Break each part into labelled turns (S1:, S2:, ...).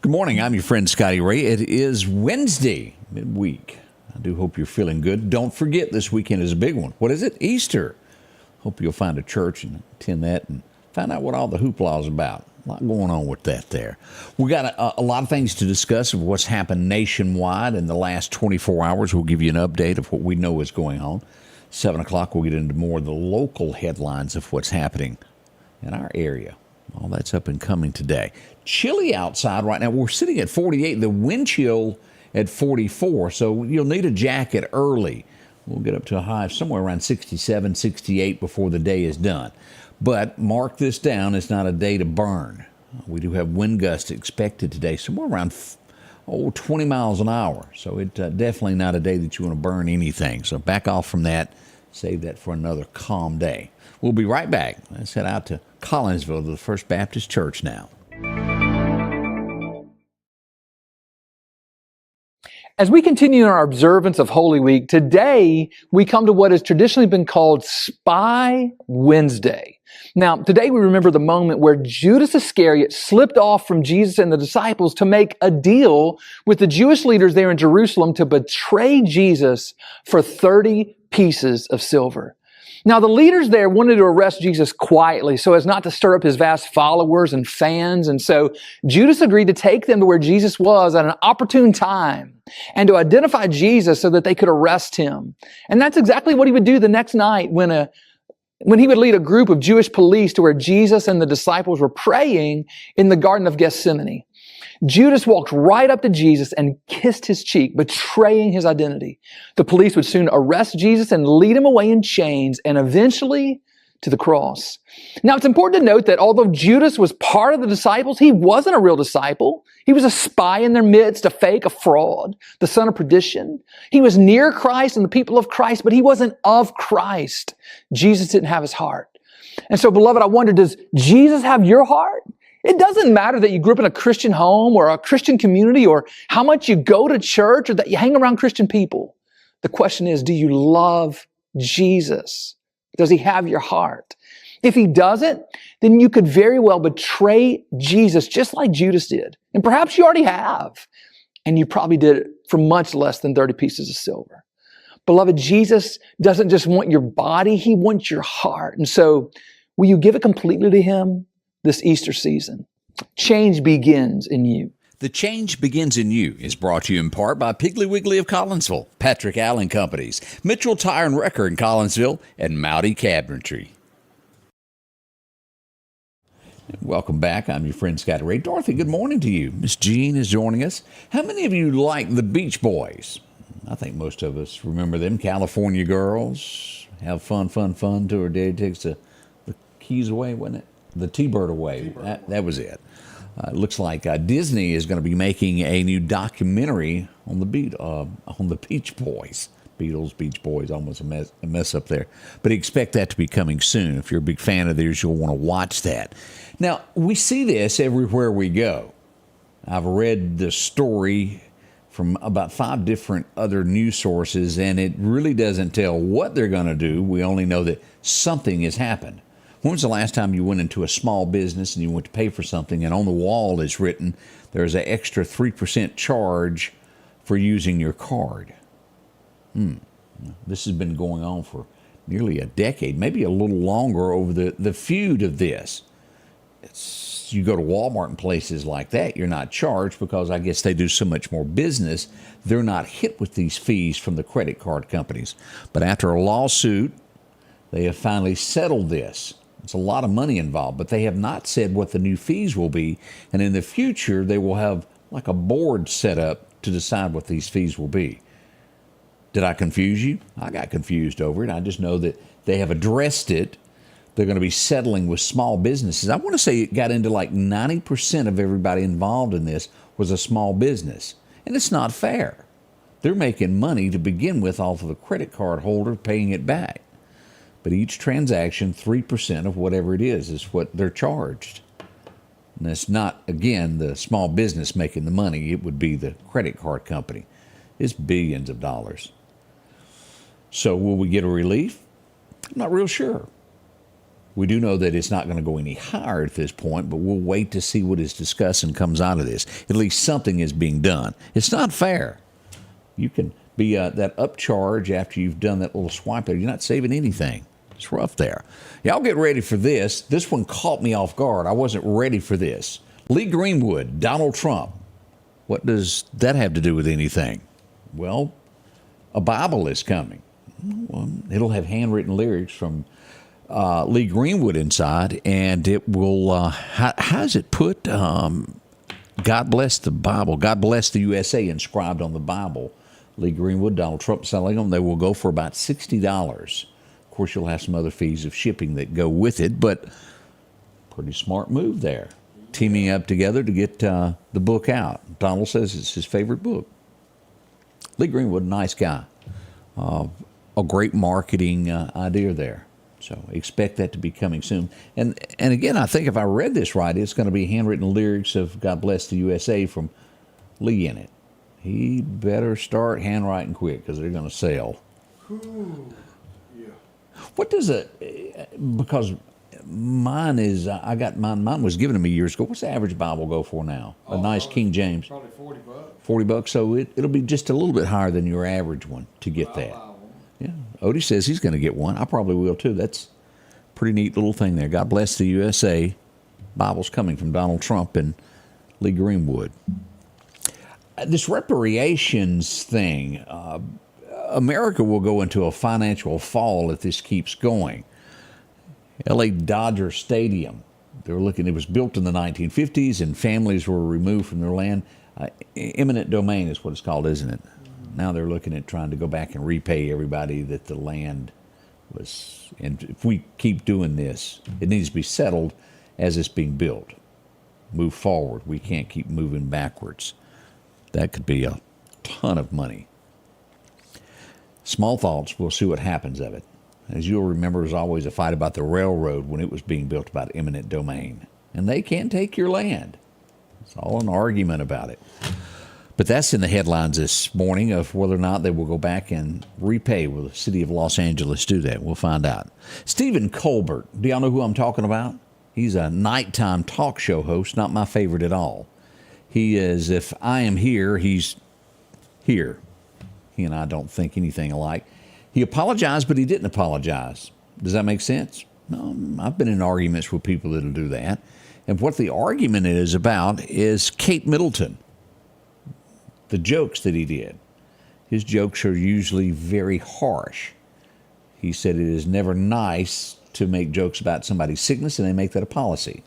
S1: Good morning. I'm your friend Scotty Ray. It is Wednesday, midweek. I do hope you're feeling good. Don't forget, this weekend is a big one. What is it? Easter. Hope you'll find a church and attend that and find out what all the hoopla is about. A lot going on with that there. We got a lot of things to discuss of what's happened nationwide in the last 24 hours. We'll give you an update of what we know is going on. 7 o'clock, we'll get into more of the local headlines of what's happening in our area. All that's up and coming today. Chilly outside right now. We're sitting at 48. The wind chill at 44, so you'll need a jacket early. We'll get up to a high of somewhere around 67, 68 before the day is done. But mark this down, it's not a day to burn. We do have wind gusts expected today, somewhere around 20 miles an hour. So it's definitely not a day that you want to burn anything. So back off from that. Save that for another calm day. We'll be right back. Let's head out to Collinsville, to the First Baptist Church now.
S2: As we continue in our observance of Holy Week, today we come to what has traditionally been called Spy Wednesday. Now, today we remember the moment where Judas Iscariot slipped off from Jesus and the disciples to make a deal with the Jewish leaders there in Jerusalem to betray Jesus for 30 pieces of silver. Now, the leaders there wanted to arrest Jesus quietly so as not to stir up his vast followers and fans. And so Judas agreed to take them to where Jesus was at an opportune time and to identify Jesus so that they could arrest him. And that's exactly what he would do the next night when he would lead a group of Jewish police to where Jesus and the disciples were praying in the Garden of Gethsemane. Judas walked right up to Jesus and kissed his cheek, betraying his identity. The police would soon arrest Jesus and lead him away in chains and eventually to the cross. Now, it's important to note that although Judas was part of the disciples, he wasn't a real disciple. He was a spy in their midst, a fake, a fraud, the son of perdition. He was near Christ and the people of Christ, but he wasn't of Christ. Jesus didn't have his heart. And so, beloved, I wonder, does Jesus have your heart? It doesn't matter that you grew up in a Christian home or a Christian community or how much you go to church or that you hang around Christian people. The question is, do you love Jesus? Does he have your heart? If he doesn't, then you could very well betray Jesus just like Judas did. And perhaps you already have. And you probably did it for much less than 30 pieces of silver. Beloved, Jesus doesn't just want your body, he wants your heart. And so, will you give it completely to him this Easter season? Change begins in you.
S1: The Change Begins in You is brought to you in part by Piggly Wiggly of Collinsville, Patrick Allen Companies, Mitchell Tire and Wrecker in Collinsville, and Mowdy Cabinetry. Welcome back. I'm your friend Scotty Ray. Dorothy, good morning to you. Miss Jean is joining us. How many of you like the Beach Boys? I think most of us remember them. California girls. Have fun, fun, fun till her daddy takes the keys away, wasn't it? The T-Bird away. That was it. It looks like Disney is going to be making a new documentary on the Beach Boys. Beatles, Beach Boys, almost a mess up there. But expect that to be coming soon. If you're a big fan of theirs, you'll want to watch that. Now, we see this everywhere we go. I've read the story from about 5 different other news sources, and it really doesn't tell what they're going to do. We only know that something has happened. When was the last time you went into a small business and you went to pay for something and on the wall is written, there's an extra 3% charge for using your card? This has been going on for nearly a decade, maybe a little longer over the feud of this. You go to Walmart and places like that, you're not charged because I guess they do so much more business. They're not hit with these fees from the credit card companies. But after a lawsuit, they have finally settled this. It's a lot of money involved, but they have not said what the new fees will be. And in the future, they will have like a board set up to decide what these fees will be. Did I confuse you? I got confused over it. I just know that they have addressed it. They're going to be settling with small businesses. I want to say it got into like 90% of everybody involved in this was a small business. And it's not fair. They're making money to begin with off of the credit card holder paying it back. But each transaction, 3% of whatever it is what they're charged. And it's not, again, the small business making the money. It would be the credit card company. It's billions of dollars. So will we get a relief? I'm not real sure. We do know that it's not going to go any higher at this point, but we'll wait to see what is discussed and comes out of this. At least something is being done. It's not fair. You can be that upcharge after you've done that little swipe there. You're not saving anything. It's rough there. Y'all get ready for this. This one caught me off guard. I wasn't ready for this. Lee Greenwood, Donald Trump. What does that have to do with anything? Well, a Bible is coming. It'll have handwritten lyrics from Lee Greenwood inside, and it will, how is it put? God bless the Bible. God bless the USA inscribed on the Bible. Lee Greenwood, Donald Trump selling them. They will go for about $60. Of course, you'll have some other fees of shipping that go with it, but pretty smart move there. Teaming up together to get the book out. Donald says it's his favorite book. Lee Greenwood, nice guy. A great marketing idea there. So expect that to be coming soon. And again, I think if I read this right, it's going to be handwritten lyrics of God Bless the USA from Lee in it. He better start handwriting quick because they're going to sell.
S3: Yeah.
S1: What does because mine is, I got mine was given to me years ago. What's the average Bible go for now? A nice King James.
S3: Probably $40.
S1: $40, so it'll be just a little bit higher than your average one to get that. Yeah, Odie says he's going to get one. I probably will too. That's a pretty neat little thing there. God bless the USA. Bible's coming from Donald Trump and Lee Greenwood. This reparations thing, America will go into a financial fall if this keeps going. L.A. Dodger Stadium, they're looking. It was built in the 1950s, and families were removed from their land. Eminent domain is what it's called, isn't it? Now they're looking at trying to go back and repay everybody that the land was. And if we keep doing this, it needs to be settled as it's being built. Move forward. We can't keep moving backwards. That could be a ton of money. Small thoughts. We'll see what happens of it. As you'll remember, there's always a fight about the railroad when it was being built about eminent domain. And they can't take your land. It's all an argument about it. But that's in the headlines this morning of whether or not they will go back and repay. Will the city of Los Angeles do that? We'll find out. Stephen Colbert. Do y'all know who I'm talking about? He's a nighttime talk show host, not my favorite at all. He is, if I am here, he's here. He and I don't think anything alike. He apologized, but he didn't apologize. Does that make sense? No, I've been in arguments with people that'll do that. And what the argument is about is Kate Middleton, the jokes that he did. His jokes are usually very harsh. He said it is never nice to make jokes about somebody's sickness, and they make that a policy.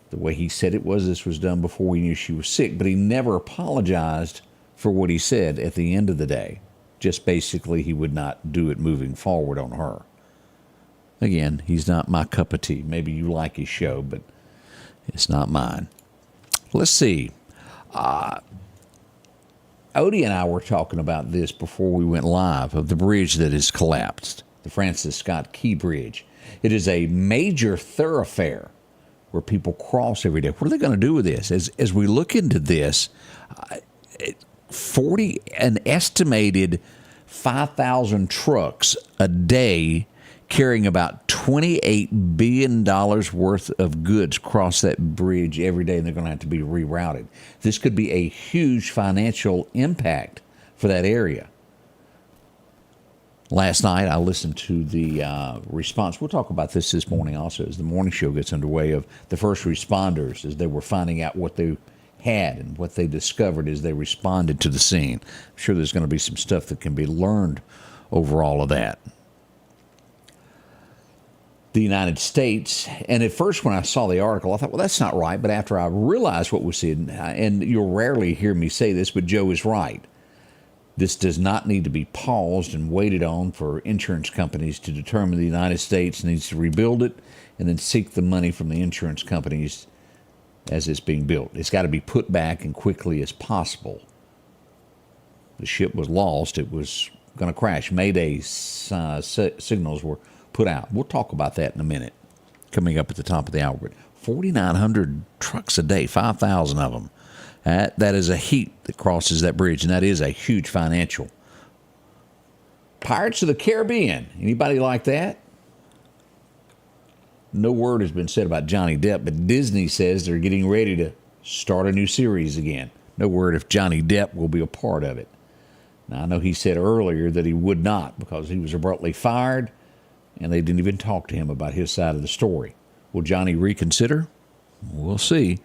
S1: The way he said it was this was done before we knew she was sick, but he never apologized for what he said at the end of the day. Just basically he would not do it moving forward on her. Again, he's not my cup of tea. Maybe you like his show, but it's not mine. Let's see. Odie and I were talking about this before we went live, of the bridge that has collapsed, the Francis Scott Key Bridge. It is a major thoroughfare where people cross every day. What are they going to do with this? As we look into this, an estimated 5,000 trucks a day carrying about $28 billion worth of goods cross that bridge every day, and they're going to have to be rerouted. This could be a huge financial impact for that area. Last night, I listened to the response. We'll talk about this morning also as the morning show gets underway, of the first responders as they were finding out what they had and what they discovered as they responded to the scene. I'm sure there's going to be some stuff that can be learned over all of that. The United States, and at first when I saw the article, I thought, well, that's not right. But after I realized what was said, and you'll rarely hear me say this, but Joe is right. This does not need to be paused and waited on for insurance companies to determine the United States needs to rebuild it and then seek the money from the insurance companies as it's being built. It's got to be put back and quickly as possible. The ship was lost. It was going to crash. Mayday signals were put out. We'll talk about that in a minute, coming up at the top of the hour. But 4,900 trucks a day, 5,000 of them. That is a heat that crosses that bridge, and that is a huge financial. Pirates of the Caribbean. Anybody like that? no word has been said about Johnny Depp, but Disney says they're getting ready to start a new series again. No word if Johnny Depp will be a part of it. Now, I know he said earlier that he would not because he was abruptly fired, and they didn't even talk to him about his side of the story. Will Johnny reconsider? We'll see.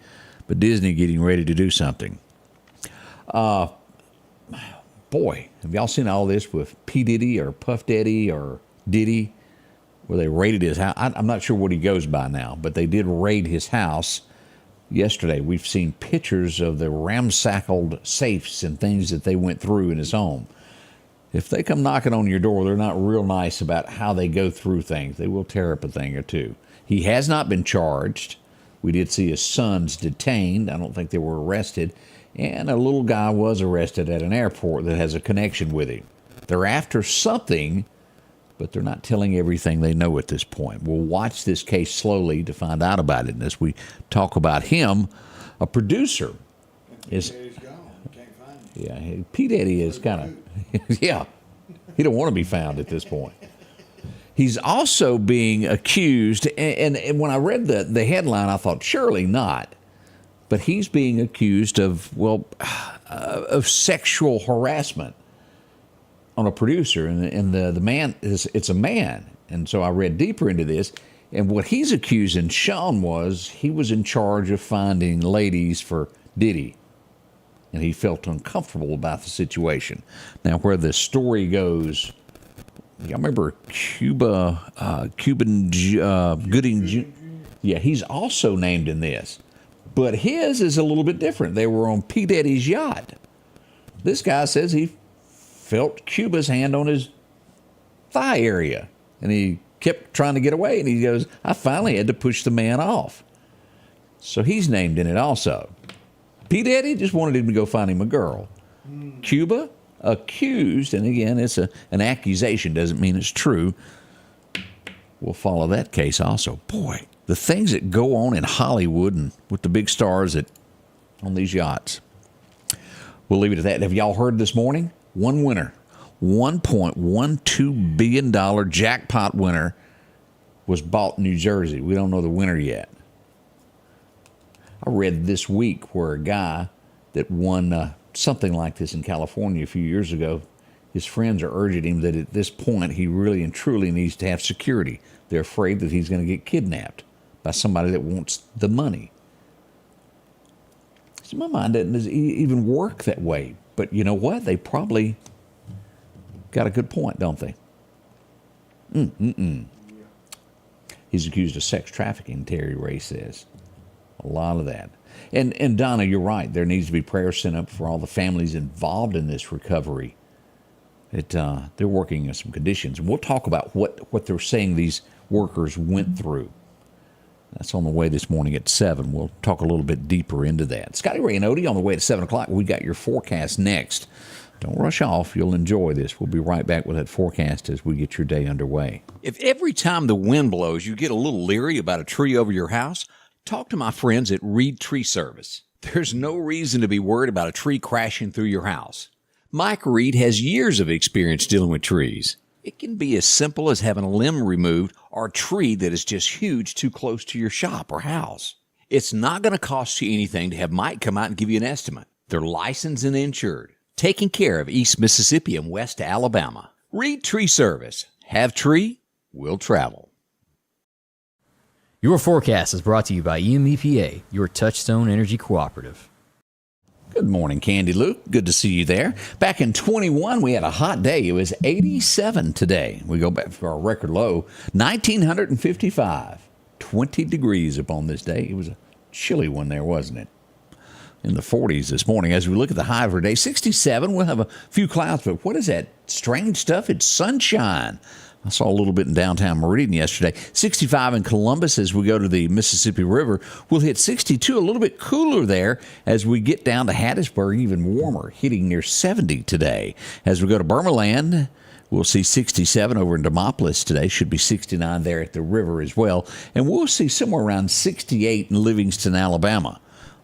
S1: But Disney getting ready to do something. Boy, have y'all seen all this with P. Diddy or Puff Daddy or Diddy, where they raided his house? I'm not sure what he goes by now, but they did raid his house yesterday. We've seen pictures of the ramsackled safes and things that they went through in his home. If they come knocking on your door, they're not real nice about how they go through things. They will tear up a thing or two. He has not been charged. We did see his sons detained. I don't think they were arrested. And a little guy was arrested at an airport that has a connection with him. They're after something, but they're not telling everything they know at this point. We'll watch this case slowly to find out about it. And as we talk about him, a producer is...
S3: Daddy's gone. Can't find him.
S1: Yeah, P. Daddy is kind of... yeah, he don't want to be found at this point. He's also being accused, and when I read the headline, I thought, surely not. But he's being accused of sexual harassment on a producer, and the man it's a man. And so I read deeper into this, and what he's accusing Sean was he was in charge of finding ladies for Diddy, and he felt uncomfortable about the situation. Now, where the story goes, y'all remember Cuban Gooding Jr.? Yeah, he's also named in this. But his is a little bit different. They were on P. Daddy's yacht. This guy says he felt Cuba's hand on his thigh area, and he kept trying to get away, and he goes, I finally had to push the man off. So he's named in it also. P. Daddy just wanted him to go find him a girl. Cuba, accused, and again, it's an accusation, doesn't mean it's true. We'll follow that case also. Boy, the things that go on in Hollywood and with the big stars on these yachts. We'll leave it at that. Have y'all heard this morning? One winner, $1.12 billion jackpot winner was bought in New Jersey. We don't know the winner yet. I read this week where a guy that won something like this in California a few years ago, his friends are urging him that at this point he really and truly needs to have security. They're afraid that he's going to get kidnapped by somebody that wants the money. So my mind doesn't even work that way. But you know what? They probably got a good point, don't they? He's accused of sex trafficking, Terry Ray says. A lot of that. And Donna, you're right. There needs to be prayers sent up for all the families involved in this recovery. They're working in some conditions. And we'll talk about what they're saying these workers went through. That's on the way this morning at 7. We'll talk a little bit deeper into that. Scotty Ray and Odie on the way at 7 o'clock. We got your forecast next. Don't rush off. You'll enjoy this. We'll be right back with that forecast as we get your day underway. If every time the wind blows you get a little leery about a tree over your house, talk to my friends at Reed Tree Service. There's no reason to be worried about a tree crashing through your house. Mike Reed has years of experience dealing with trees. It can be as simple as having a limb removed or a tree that is just huge too close to your shop or house. It's not going to cost you anything to have Mike come out and give you an estimate. They're licensed and insured, taking care of East Mississippi and West Alabama. Reed Tree Service. Have tree, will travel.
S4: Your forecast is brought to you by EMEPA, your Touchstone Energy Cooperative.
S1: Good morning, Candy Luke. Good to see you there. Back in 21, we had a hot day. It was 87 today. We go back for our record low, 1,955. 20 degrees upon this day. It was a chilly one there, wasn't it? In the 40s this morning. As we look at the high for today, 67. We'll have a few clouds, but what is that strange stuff? It's sunshine. I saw a little bit in downtown Meridian yesterday. 65 in Columbus as we go to the Mississippi River. We'll hit 62, a little bit cooler there as we get down to Hattiesburg, even warmer, hitting near 70 today. As we go to Burmaland, we'll see 67 over in Demopolis today. Should be 69 there at the river as well. And we'll see somewhere around 68 in Livingston, Alabama.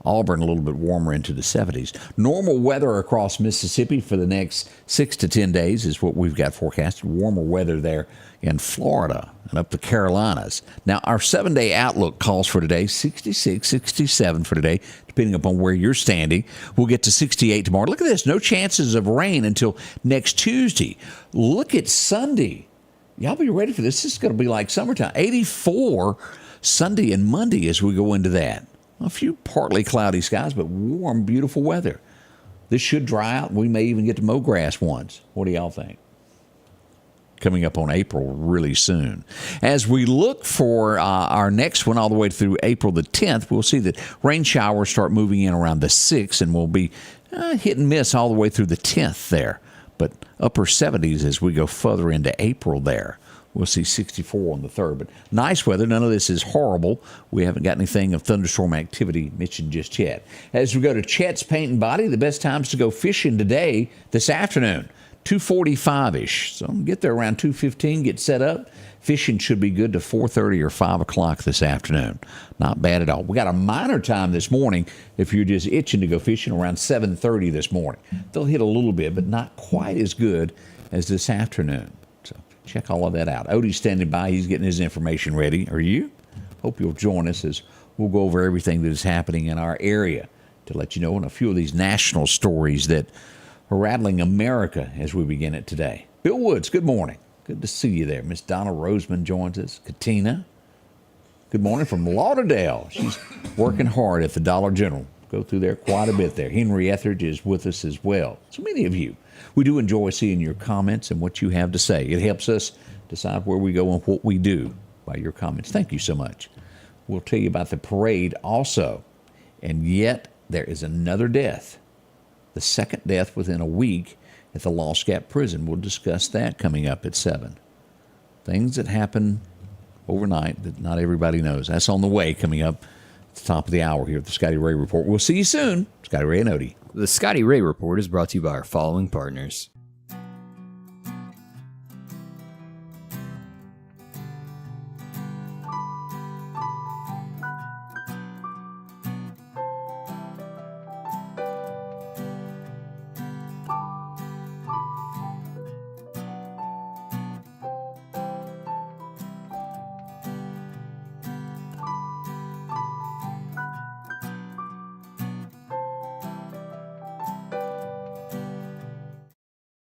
S1: Auburn a little bit warmer into the 70s. Normal weather across Mississippi for the next 6 to 10 days is what we've got forecasted. Warmer weather there in Florida and up the Carolinas. Now, our 7-day outlook calls for today 66, 67 for today, depending upon where you're standing. We'll get to 68 tomorrow. Look at this. No chances of rain until next Tuesday. Look at Sunday. Y'all be ready for this. This is going to be like summertime. 84 Sunday and Monday as we go into that. A few partly cloudy skies, but warm, beautiful weather. This should dry out. We may even get to mow grass once. What do y'all think? Coming up on April really soon. As we look for our next one all the way through April the 10th, we'll see that rain showers start moving in around the 6th, and we'll be hit and miss all the way through the 10th there. But upper 70s as we go further into April there. We'll see 64 on the 3rd. But nice weather. None of this is horrible. We haven't got anything of thunderstorm activity mentioned just yet. As we go to Chet's Paint and Body, the best times to go fishing today, this afternoon, 2:45-ish. So get there around 2:15, get set up. Fishing should be good to 4:30 or 5 o'clock this afternoon. Not bad at all. We got a minor time this morning if you're just itching to go fishing around 7:30 this morning. They'll hit a little bit, but not quite as good as this afternoon. So check all of that out. Odie's standing by. He's getting his information ready. Are you? Hope you'll join us as we'll go over everything that is happening in our area to let you know on a few of these national stories that are rattling America as we begin it today. Bill Woods, good morning. Good to see you there. Miss Donna Roseman joins us. Katina, good morning from Lauderdale. She's working hard at the Dollar General. Go through there quite a bit there. Henry Etheridge is with us as well. So many of you. We do enjoy seeing your comments and what you have to say. It helps us decide where we go and what we do by your comments. Thank you so much. We'll tell you about the parade also. And yet there is another death. The second death within a week at the Lost Gap Prison. We'll discuss that coming up at 7. Things that happen overnight that not everybody knows. That's on the way coming up at the top of the hour here at the Scotty Ray Report. We'll see you soon. Scotty Ray and Odie.
S4: The Scotty Ray Report is brought to you by our following partners.